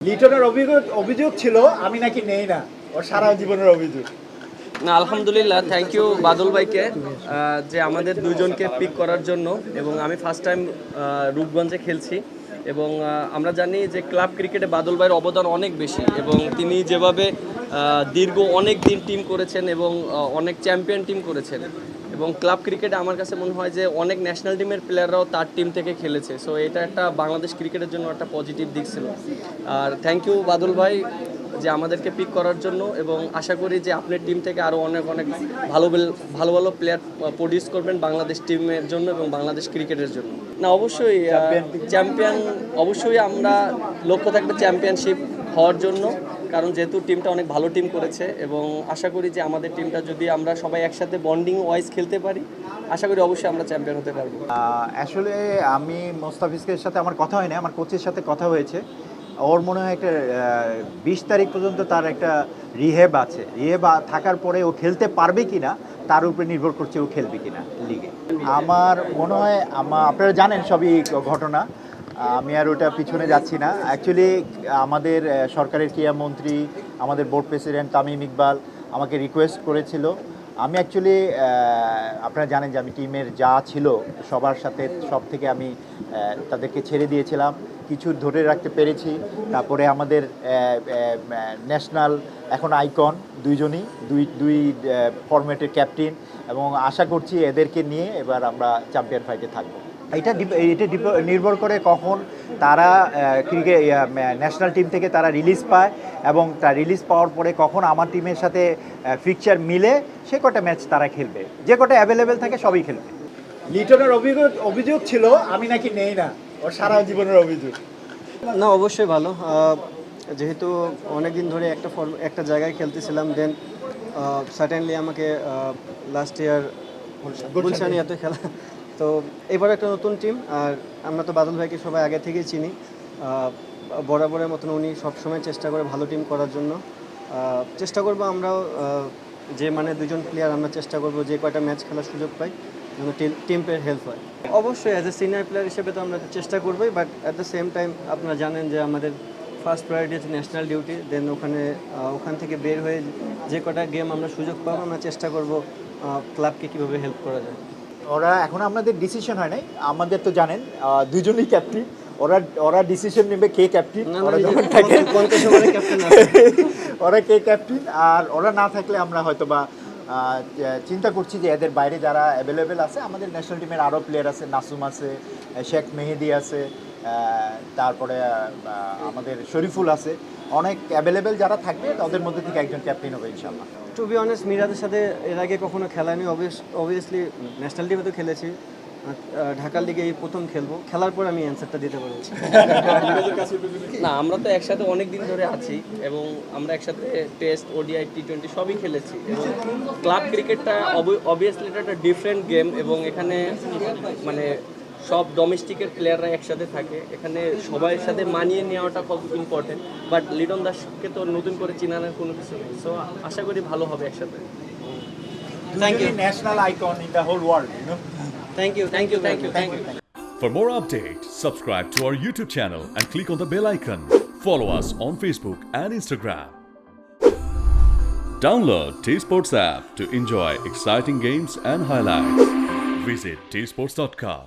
লিটনের অভিযোগ ছিল আমি নাকি নেই না, ওর সারা জীবনের অভিযোগ। না, আলহামদুলিল্লাহ, থ্যাংক ইউ বাদল ভাইকে যে আমাদের দুজনকে পিক করার জন্য। এবং আমি ফার্স্ট টাইম রূপগঞ্জে খেলছি এবং আমরা জানি যে ক্লাব ক্রিকেটে বাদল ভাইয়ের অবদান অনেক বেশি এবং তিনি যেভাবে দীর্ঘ অনেক দিন টিম করেছেন এবং অনেক চ্যাম্পিয়ন টিম করেছেন এবং ক্লাব ক্রিকেটে আমার কাছে মনে হয় যে অনেক ন্যাশনাল টিমের প্লেয়াররাও তার টিম থেকে খেলেছে। সো এটা একটা বাংলাদেশ ক্রিকেটের জন্য একটা পজিটিভ দিক ছিল। আর থ্যাংক ইউ বাদল ভাই যে আমাদেরকে পিক করার জন্য এবং আশা করি যে আপনার টিম থেকে আরও অনেক ভালো ভালো প্লেয়ার প্রডিউস করবেন বাংলাদেশ টিমের জন্য এবং বাংলাদেশ ক্রিকেটের জন্য। না, অবশ্যই চ্যাম্পিয়ন, অবশ্যই আমরা লক্ষ্য থাকবে চ্যাম্পিয়নশিপ হওয়ার জন্য, কারণ যেহেতু টিমটা অনেক ভালো টিম করেছে এবং আশা করি যে আমাদের টিমটা যদি আমরা সবাই একসাথে বন্ডিং ওয়াইজ খেলতে পারি, আশা করি অবশ্যই আমরা চ্যাম্পিয়ন হতে পারবো। আসলে আমি মোস্তাফিজের সাথে আমার কথা হয়নি, আমার কোচের সাথে কথা হয়েছে। ওর মনে হয় একটা 20 তারিখ পর্যন্ত তার একটা রিহেব আছে। রিহেব থাকার পরে ও খেলতে পারবে কি না তার উপরে নির্ভর করছে ও খেলবে কি না লিগে। আমার মনে হয় আপনারা জানেন সবই ঘটনা, আমি আর ওটা পিছনে যাচ্ছি না। অ্যাকচুয়ালি আমাদের সরকারের ক্রীড়া মন্ত্রী, আমাদের বোর্ড প্রেসিডেন্ট তামিম ইকবাল আমাকে রিকোয়েস্ট করেছিল। আমি অ্যাকচুয়ালি আপনারা জানেন যে আমি টিমের যা ছিল সবার সাথে সব থেকে আমি তাদেরকে ছেড়ে দিয়েছিলাম, কিছু ধরে রাখতে পেরেছি। তারপরে আমাদের ন্যাশনাল এখন আইকন দুইজনই, দুই ফরম্যাটের ক্যাপ্টেন, এবং আশা করছি এদেরকে নিয়ে এবার আমরা চ্যাম্পিয়ন ফাইটে থাকবো। এটা নির্ভর করে কখন তারা ক্রিকেট ন্যাশনাল টিম থেকে তারা রিলিজ পায় এবং তার রিলিজ পাওয়ার পরে কখন আমার টিমের সাথে ফিকচার মিলে সে কটা ম্যাচ তারা খেলবে, যে কটা অ্যাভেলেবেল থাকে সবই খেলবে। লিটনের অভিযোগ ছিল আমি নাকি নেই না, ওর সারা জীবনের অভিযোগ। না, অবশ্যই ভালো, যেহেতু অনেক দিন ধরে একটা জায়গায় খেলতেছিলাম, দেন সার্টেনলি আমাকে লাস্ট ইয়ার গুলশানিয়াতে খেলা, তো এবার একটা নতুন টিম। আর আমরা তো বাদল ভাইকে সবাই আগে থেকেই চিনি, বরাবরের মতন উনি সবসময় চেষ্টা করে ভালো টিম করার জন্য। চেষ্টা করবো আমরাও, যে মানে দুজন প্লেয়ার আমরা চেষ্টা করবো যে কয়টা ম্যাচ খেলার সুযোগ পাই যেন টিমের হেল্প হয়। অবশ্যই অ্যাজ এ সিনিয়র প্লেয়ার হিসেবে তো আমরা চেষ্টা করবোই, but at the same time আপনারা জানেন যে আমাদের ফার্স্ট প্রায়োরিটি হচ্ছে ন্যাশনাল ডিউটি। দেন ওখান থেকে বের হয়ে যে কটা গেম আমরা সুযোগ পাবো আমরা চেষ্টা করবো ক্লাবকে কীভাবে হেল্প করা যায়। ওরা এখন আমাদের ডিসিশন হয় নাই, আমাদের তো জানেন দুজনেই ক্যাপ্টেন, ওরা ডিসিশন নেবে কে ক্যাপ্টেন, ওরা কে ক্যাপ্টেন। আর ওরা না থাকলে আমরা হয়তো বা চিন্তা করছি যে এদের বাইরে যারা অ্যাভেলেবেল আছে, আমাদের ন্যাশনাল টিমের আরও প্লেয়ার আছে, নাসুম আছে, শেখ মেহেদি আছে, তারপরে আমাদের শরীফুল আছে, অনেক অ্যাভেলেবেল যারা থাকবে তাদের মধ্যে থেকে একজন ক্যাপ্টেন হবে ইনশাল্লাহ। টু বি অনেস্ট, মিরাজের সাথে এর আগে কখনো খেলা নেই, অবভিয়াসলি ন্যাশনাল টিমে তো খেলেছি, ঢাকার লিগে এই প্রথম খেলবো, খেলার পর আমি অ্যান্সারটা দিতে পারবো। না, আমরা তো একসাথে অনেক দিন ধরে আছি এবং আমরা একসাথে টেস্ট, ওডিআই, টি20 সবই খেলেছি এবং ক্লাব ক্রিকেটটা অবভিয়াসলি এটা একটা ডিফারেন্ট গেম এবং এখানে মানে সব ডোমেস্টিকের প্লেয়াররা একসাথে থাকে, এখানে সবার সাথে মানিয়ে নেওয়াটা খুব ইম্পর্টেন্ট। বাট লিটন দাসকে তো নতুন করে চিনানোর কোনো কিছু নেই, সো আশা করি ভালো হবে একসাথে। Thank you. National icon in the whole world, you know. Thank you. For more updates, subscribe to our YouTube channel and click on the bell icon. Follow us on Facebook and Instagram. Download T-Sports app to enjoy exciting games and highlights. Visit tsports.com.